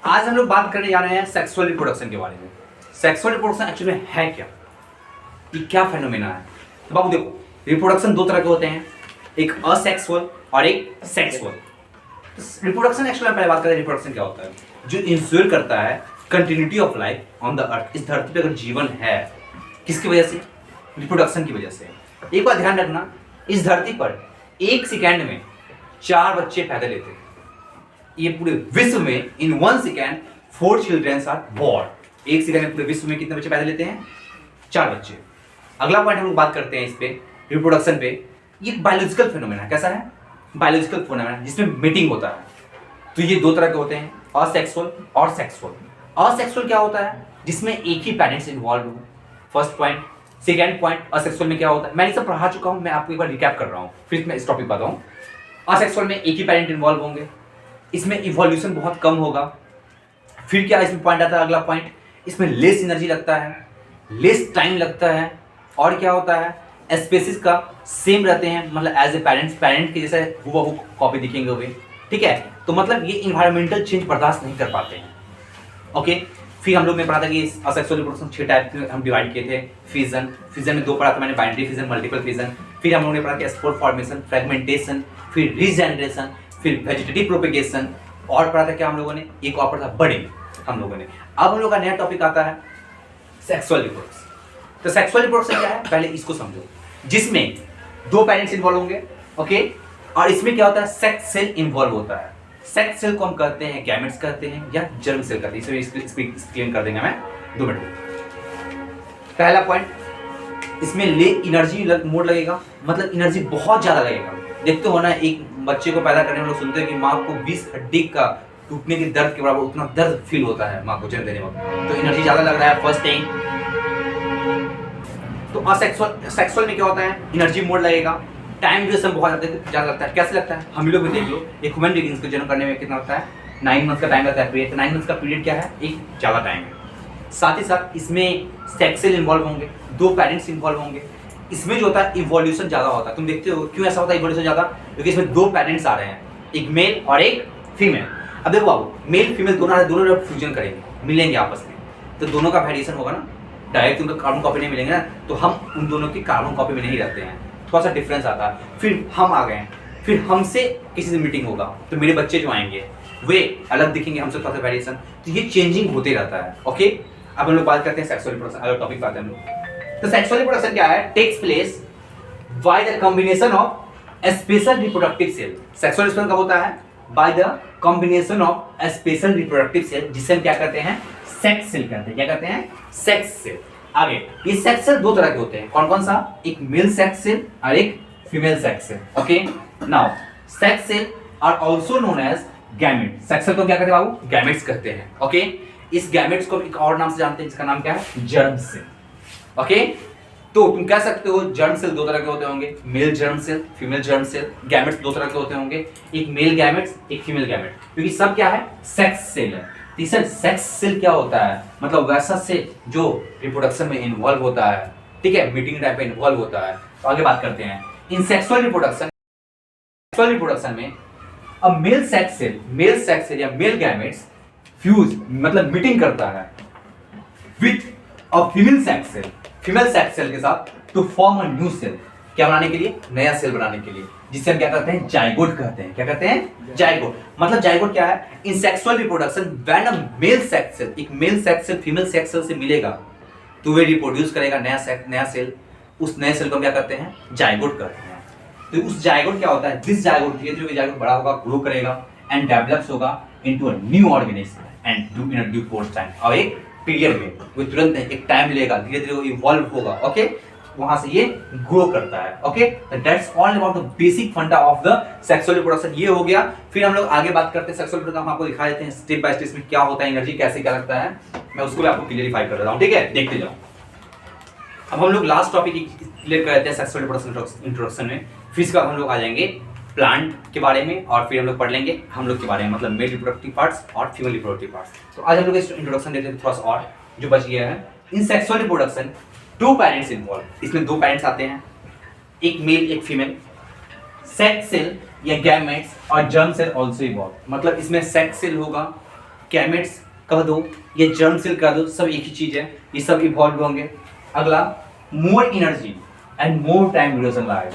आज हम लोग बात करने जा रहे हैं सेक्सुअल रिप्रोडक्शन के बारे में। सेक्सुअल रिप्रोडक्शन एक्चुअली में है क्या, ये क्या फेनोमेना है? तो बाबू देखो, रिप्रोडक्शन दो तरह के होते हैं, एक असेक्सुअल और एक सेक्सुअल। रिप्रोडक्शन एक्चुअली पहले बात करें, रिप्रोडक्शन क्या होता है? जो इंश्योर करता है continuity of life on the earth. इस धरती पर अगर जीवन है, किसकी वजह से? रिप्रोडक्शन की वजह से। एक बात ध्यान रखना, इस धरती पर एक सेकेंड में 4 बच्चे पैदा लेते हैं। ये पूरे विश्व में इन 1 सेकेंड 4 चिल्ड्रंस आर बॉर्न। एक सेकेंड में पूरे विश्व में कितने बच्चे पैदा लेते हैं? 4 बच्चे। अगला पॉइंट हम लोग बात करते हैं इस पे, रिप्रोडक्शन पे। ये बायोलॉजिकल फिनोमेना कैसा है? बायोलॉजिकल फिनोमेना जिसमें मीटिंग होता है। तो ये दो तरह के होते हैं, असेक्सुअल और सेक्सुअल। असेक्सुअल क्या होता है? जिसमें एक ही पेरेंट्स इन्वॉल्व हो। First point. Second point, asexual में क्या होता है? मैंने सब पढ़ा चुका हूं, मैं आपको एक बार रिकैप कर रहा हूं, फिर मैं इस टॉपिक पर आता हूं। असेक्सुअल में एक ही पेरेंट इन्वॉल्व होंगे, इसमें इवोल्यूशन बहुत कम होगा। फिर क्या इसमें पॉइंट आता है? अगला पॉइंट, इसमें लेस एनर्जी लगता है, लेस टाइम लगता है, और क्या होता है? स्पेसिस का सेम रहते हैं, मतलब एज ए पेरेंट के जैसे हुबहू कॉपी दिखेंगे वे, ठीक है। तो मतलब ये इन्वायरमेंटल चेंज बर्दाश्त नहीं कर पाते हैं। ओके। फिर हम लोग ने पढ़ा था कि असेक्सुअल रिप्रोडक्शन 6 टाइप के हम डिवाइड किए थे। फिजन में 2 पढ़ा था मैंने, बाइनरी फिजन, मल्टीपल फिजन। फिर हम लोग ने पढ़ा कि स्पोर फॉर्मेशन, फ्रेगमेंटेशन, फिर रीजेनरेशन, फिर वेजिटेटिव प्रोपेगेशन, और पढ़ा था क्या हम लोगों ने? एक और पढ़ा था बड़े हम लोगों ने। अब हम लोग का नया टॉपिक आता है सेक्सुअल रिप्रोडक्शन। तो सेक्सुअल रिप्रोडक्शन क्या है, पहले इसको समझो। जिसमें 2 पेरेंट्स इन्वॉल्व होंगे, ओके। और इसमें क्या होता है? सेक्स सेल इन्वॉल्व होता है। सेक्स सेल को हम कहते हैं गैमेट्स कहते हैं या जर्म सेल कहते हैं। इसे एक्सप्लेन कर देंगे मैं 2 मिनट में। पहला पॉइंट, इसमें ले एनर्जी मोड लगेगा, मतलब एनर्जी बहुत ज्यादा लगेगा। देखते हो ना, एक बच्चे को पैदा करने में लोग सुनते हैं कि माँ को 20 हड्डी का टूटने के दर्द के बराबर उतना दर्द फील होता है माँ को जन्म देने वक्त। तो एनर्जी ज्यादा लग रहा है, फर्स्ट थिंग। तो सेक्सुअल में क्या होता है? एनर्जी मोड लगेगा, टाइम ड्यूरेशन बहुत ज्यादा लगता है। कैसे लगता है? हम लोग भी देख लो, एक ह्यूमन बीइंग्स को जन्म करने में कितना लगता है? 9 मंथ का टाइम लगता है पीरियड। 9 मंथ का पीरियड क्या है? एक ज्यादा टाइम है। साथ ही साथ इसमें सेक्स सेल इन्वॉल्व होंगे, 2 पेरेंट्स इन्वॉल्व होंगे। इसमें जो होता है इवोल्यूशन ज्यादा होता है। तुम देखते हो क्यों ऐसा होता है इवोल्यूशन ज्यादा? क्योंकि इसमें 2 पेरेंट्स आ रहे हैं, एक मेल और एक फीमेल। अब देखो बाबू, मेल फीमेल दोनों जब फ्यूजन करेंगे, मिलेंगे आपस में, तो दोनों का वेरिएशन होगा ना। डायरेक्ट उनका कार्बन कॉपी नहीं मिलेंगे ना, तो हम उन दोनों की कार्बन कॉपी में नहीं रहते हैं, थोड़ा सा डिफरेंस आता है। फिर हम आ गए, फिर हमसे किसी से मीटिंग होगा, तो मेरे बच्चे जो आएंगे वे अलग दिखेंगे हमसे, थोड़ा सा वेरिएशन। तो ये चेंजिंग होते रहता है। ओके। अब हम लोग बात करते हैं सेक्सुअल रिप्रोडक्शन, अगला टॉपिक पाते हैं हम लोग। तो सेक्सुअल रिप्रोडक्शन क्या है? Takes place by the combination of special reproductive cell. Sexual reproduction कब होता है? By the combination of special reproductive cell, जिसे हम क्या कहते हैं? सेक्स सेल कहते हैं। क्या कहते हैं? Sex cell. आगे, ये सेक्स सेल 2 तरह के होते हैं। कौन कौन सा? एक मेल सेक्स सेल और एक female sex cell. Okay. Now sex cell are also known as gamete. Sex cell को क्या कहते हैं बाबू? गैमेट्स कहते हैं। ओके। इस गैमेट्स को एक और नाम से जानते हैं, जिसका नाम क्या है? Germ cell. ओके। तो तुम कह सकते हो जर्म सेल 2 तरह के होते होंगे, male germ cell, female germ cell. Gametes 2 तरह के होते होंगे, एक मेल गैमेट्स, एक फीमेल गैमेट, क्योंकि सब क्या है? सेक्स सेल है। तीसरा सेक्स सेल क्या होता है? मतलब वैसा से जो रिप्रोडक्शन में इन्वॉल्व होता है, ठीक है, मीटिंग टाइम पे इन्वॉल्व होता है। तो आगे बात करते हैं इन सेक्सुअल रिप्रोडक्शन में अब मेल सेक्स सेल या मेल गैमेट्स फ्यूज, मतलब मीटिंग करता है with a female sex cell के साथ to form a new cell. क्या बनाने के लिए? नया सेल बनाने के लिए, जिसे हम क्या कहते हैं? जाइगोट कहते हैं। क्या कहते हैं? जाइगोट। मतलब जाइगोट क्या है? In sexual reproduction when a male sex cell, एक male sex cell female sex cell से मिलेगा, तो वे रिप्रोड्यूस करेगा नया सेल। उस नए सेल को हम क्या कहते हैं? जाइगोट कहते हैं। तो उस जाइगोट क्या होता है? दिस जाइगोट धीरे-धीरे जाइगोट बड़ा होगा, ग्रो करेगा एंड डेवलप्स होगा into a new organism and do in a due course time. और एक पीरियड में, वो तुरंत नहीं, एक टाइम लेगा, धीरे-धीरे वो इवॉल्व होगा। ओके। वहां से ये ग्रो करता है। Okay. That's all about the basic फंडा ऑफ द सेक्सुअल रिप्रोडक्शन। ये हो गया। फिर हम लोग आगे बात करते हैं सेक्सुअल रिप्रोडक्शन। हम आपको दिखा देते हैं स्टेप बाय स्टेप इसमें क्या होता है, एनर्जी कैसे क्या लगता है, मैं उसको भी आपको क्लियरिफाई कर रहा हूं। ठीक है, देखते जाओ। अब हम लोग लास्ट टॉपिक क्लियर कर देते हैं सेक्सुअल रिप्रोडक्शन इंट्रोडक्शन में। फिर इसके बाद हम लोग आ जाएंगे प्लांट के बारे में, और फिर हम लोग पढ़ लेंगे हम लोग के बारे में, मतलब मेल रिप्रोडक्टिव पार्ट्स और फीमेल रिप्रोडक्टिव पार्ट्स। तो आज हम लोग इस इंट्रोडक्शन देते हैं थोड़ा सा और जो बच गया है। In sexual reproduction 2 parents involve. इसमें 2 पेरेंट्स आते हैं, एक मेल एक फीमेल। सेक्स सेल या गैमेट्स और जर्म सेल आल्सो इवॉल्व। मतलब इसमें सेक्स सेल होगा कैमेट्स कह दो या जर्म सेल कह दो, सब एक ही चीज है, ये सब इवॉल्व होंगे। अगला more energy and more time duration life,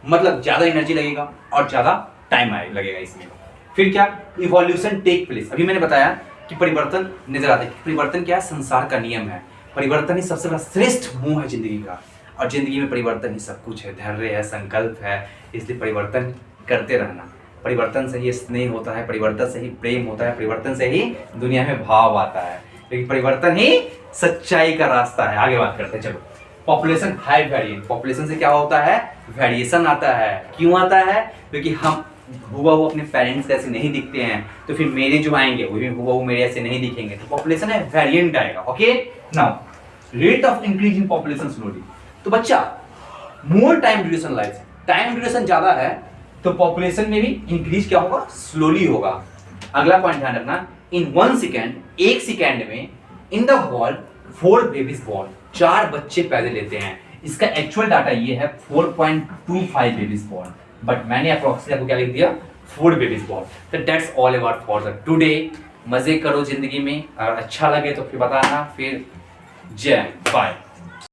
मतलब ज्यादा एनर्जी लगेगा और ज्यादा टाइम लगेगा इसमें। फिर क्या, इवोल्यूशन टेक प्लेस। अभी मैंने बताया कि परिवर्तन नजर आता है। परिवर्तन क्या है, संसार का नियम है। परिवर्तन ही सबसे बड़ा श्रेष्ठ मोह है जिंदगी का, और जिंदगी में परिवर्तन ही सब कुछ है, धैर्य है, संकल्प है। इसलिए परिवर्तन करते रहना। परिवर्तन से ही स्नेह होता है, परिवर्तन से ही प्रेम होता है, परिवर्तन से ही दुनिया में भाव आता है, लेकिन परिवर्तन ही सच्चाई का रास्ता है। आगे बात करते हैं, चलो। पॉपुलेशन हाई वेरिएंट, पॉपुलेशन से क्या होता है, वेरिएशन आता है। क्यों आता है, क्योंकि हम हुबहू अपने पेरेंट्स जैसे नहीं दिखते हैं, तो फिर मेरे जो आएंगे वो भी हुबहू मेरे ऐसे नहीं दिखेंगे, तो पॉपुलेशन है वेरिएंट आएगा। Okay, now rate of increase in population slowly. तो बच्चा more time duration life, time duration ज्यादा है तो पॉपुलेशन में भी इंक्रीज क्या होगा, स्लोली होगा। अगला पॉइंट ध्यान रखना, इन 1 सेकेंड, 1 सेकेंड में in the world 4 babies born, 4 बच्चे पैदा लेते हैं। इसका एक्चुअल डाटा ये है 4.25 बेबीज बॉर्न, बट मैंने अप्रोक्सीमेटली आपको क्या लिख दिया, 4 बेबीज बॉर्न। तो that's all about for the today. मजे करो जिंदगी में, और अच्छा लगे तो फिर बताना। फिर जय बाय।